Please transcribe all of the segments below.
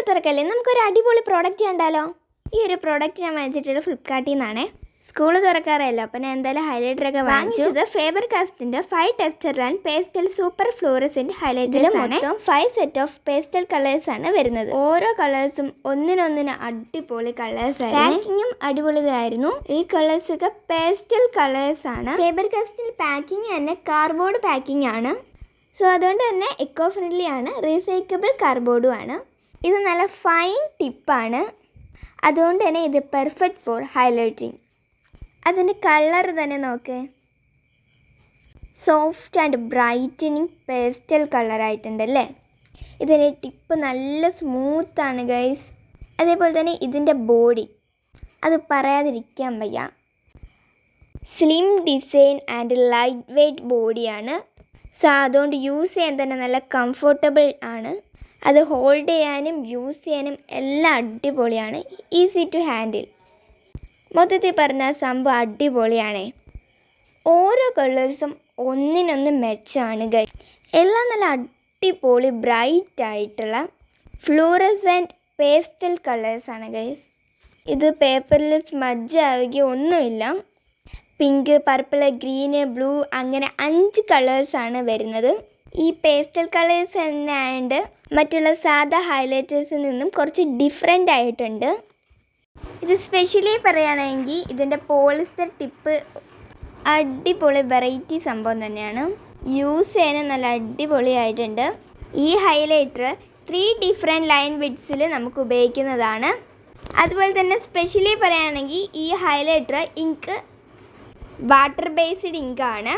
തുറക്കല്ലേ, നമുക്കൊരു അടിപൊളി പ്രോഡക്റ്റ് കണ്ടാലോ? ഈ ഒരു പ്രോഡക്റ്റ് ഞാൻ വാങ്ങിച്ചിട്ടുള്ള ഫ്ലിപ്കാർട്ടിൽ നിന്നാണ്. സ്കൂൾ തുറക്കാറല്ലോ, അപ്പോൾ ഞാൻ എന്തായാലും ഹൈലൈറ്ററൊക്കെ വാങ്ങിച്ചത് ഫേബർ കാസ്റ്റിൻ്റെ 5 texture and pastel super fluorescent highlighters ആണ്. 5 സെറ്റ് ഓഫ് പേസ്റ്റൽ കളേഴ്സ് ആണ് വരുന്നത്. ഓരോ കളേഴ്സും ഒന്നിനൊന്നിന് അടിപൊളി കളേഴ്സ് ആയിരുന്നു. പാക്കിങ്ങും അടിപൊളിയായിരുന്നു. ഈ കളേഴ്സ് ഒക്കെ പേസ്റ്റൽ കളേഴ്സ് ആണ്. ഫേബർ കാസ്റ്റിൽ പാക്കിങ് തന്നെ കാർഡ്ബോർഡ് പാക്കിംഗ് ആണ്. സോ അതുകൊണ്ട് തന്നെ എക്കോ ഫ്രണ്ട്ലി ആണ്, റീസൈക്കിളബിൾ കാർഡ്ബോർഡും ആണ്. ഇത് നല്ല ഫൈൻ ടിപ്പാണ്, അതുകൊണ്ട് തന്നെ ഇത് പെർഫെക്റ്റ് ഫോർ ഹൈലൈറ്റിങ്. അതിൻ്റെ കളർ തന്നെ നോക്ക്, സോഫ്റ്റ് ആൻഡ് ബ്രൈറ്റനിങ് പേസ്റ്റൽ കളറായിട്ടുണ്ടല്ലേ. ഇതിൻ്റെ ടിപ്പ് നല്ല സ്മൂത്താണ് ഗൈസ്. അതേപോലെ തന്നെ ഇതിൻ്റെ ബോഡി, അത് പറയാതിരിക്കാൻ വയ്യ. Slim design and light weight ബോഡിയാണ്. സോ അതുകൊണ്ട് യൂസ് ചെയ്യാൻ തന്നെ നല്ല കംഫർട്ടബിൾ ആണ്. അത് ഹോൾഡ് ചെയ്യാനും യൂസ് ചെയ്യാനും എല്ലാം അടിപൊളിയാണ്. Easy to handle. മൊത്തത്തിൽ പറഞ്ഞാൽ സംഭവം അടിപൊളിയാണ്. ഓരോ കളേഴ്സും ഒന്നിനൊന്ന് മെച്ചമാണ് ഗൈസ്. എല്ലാം നല്ല അടിപൊളി ബ്രൈറ്റ് ആയിട്ടുള്ള ഫ്ലൂറസെൻറ്റ് പേസ്റ്റൽ കളേഴ്സാണ് ഗൈസ്. ഇത് പേപ്പറിൽ സ്മഡ്ജ് ആവുകയോ ഒന്നുമില്ല. പിങ്ക്, പർപ്പിൾ, ഗ്രീന്, ബ്ലൂ അങ്ങനെ 5 കളേഴ്സാണ് വരുന്നത്. ഈ പേസ്റ്റൽ കളേഴ്സ് തന്നെ ആയതുകൊണ്ട് മറ്റുള്ള സാധാ ഹൈലൈറ്റേഴ്സിൽ നിന്നും കുറച്ച് ഡിഫറെൻ്റ് ആയിട്ടുണ്ട്. ഇത് സ്പെഷ്യലി പറയുകയാണെങ്കിൽ ഇതിൻ്റെ പോളിസ്റ്റർ ടിപ്പ് അടിപൊളി വെറൈറ്റി സംഭവം തന്നെയാണ്. യൂസ് ചെയ്യാനും നല്ല അടിപൊളിയായിട്ടുണ്ട്. ഈ ഹൈലൈറ്റർ 3 ഡിഫറെൻറ്റ് ലൈൻ വിഡ്സിൽ നമുക്ക് ഉപയോഗിക്കുന്നതാണ്. അതുപോലെ തന്നെ സ്പെഷ്യലി പറയുകയാണെങ്കിൽ ഈ ഹൈലൈറ്റർ ഇങ്ക് വാട്ടർ ബേസ്ഡ് ഇങ്കാണ്.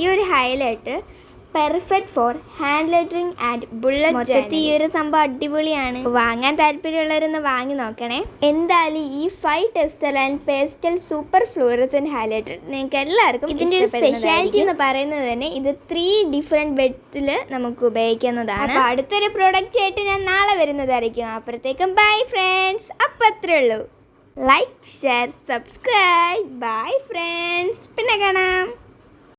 ഈ ഒരു highlighter perfect for hand lettering and bullet. മൊത്തത്തിൽ ഈ ഒരു സംഭവം അടിപൊളിയാണ്. വാങ്ങാൻ താല്പര്യമുള്ളവരൊന്ന് വാങ്ങി നോക്കണേ. എന്തായാലും ഈ 5 texture and pastel super fluorescent highlighter നിങ്ങൾക്ക് എല്ലാവർക്കും ഇതിൻ്റെ ഒരു സ്പെഷ്യാലിറ്റി എന്ന് പറയുന്നത് തന്നെ ഇത് 3 ഡിഫറെൻറ്റ് വെഡ്സിൽ നമുക്ക് ഉപയോഗിക്കുന്നതാണ്. അപ്പോൾ അടുത്തൊരു പ്രോഡക്റ്റ് ആയിട്ട് ഞാൻ നാളെ വരുന്നതായിരിക്കും. അപ്പോഴത്തേക്കും ബൈ ഫ്രണ്ട്സ്. അപ്പം അത്രേ ഉള്ളൂ. Like, share, subscribe. Bye friends. പിന്നെ കാണാം.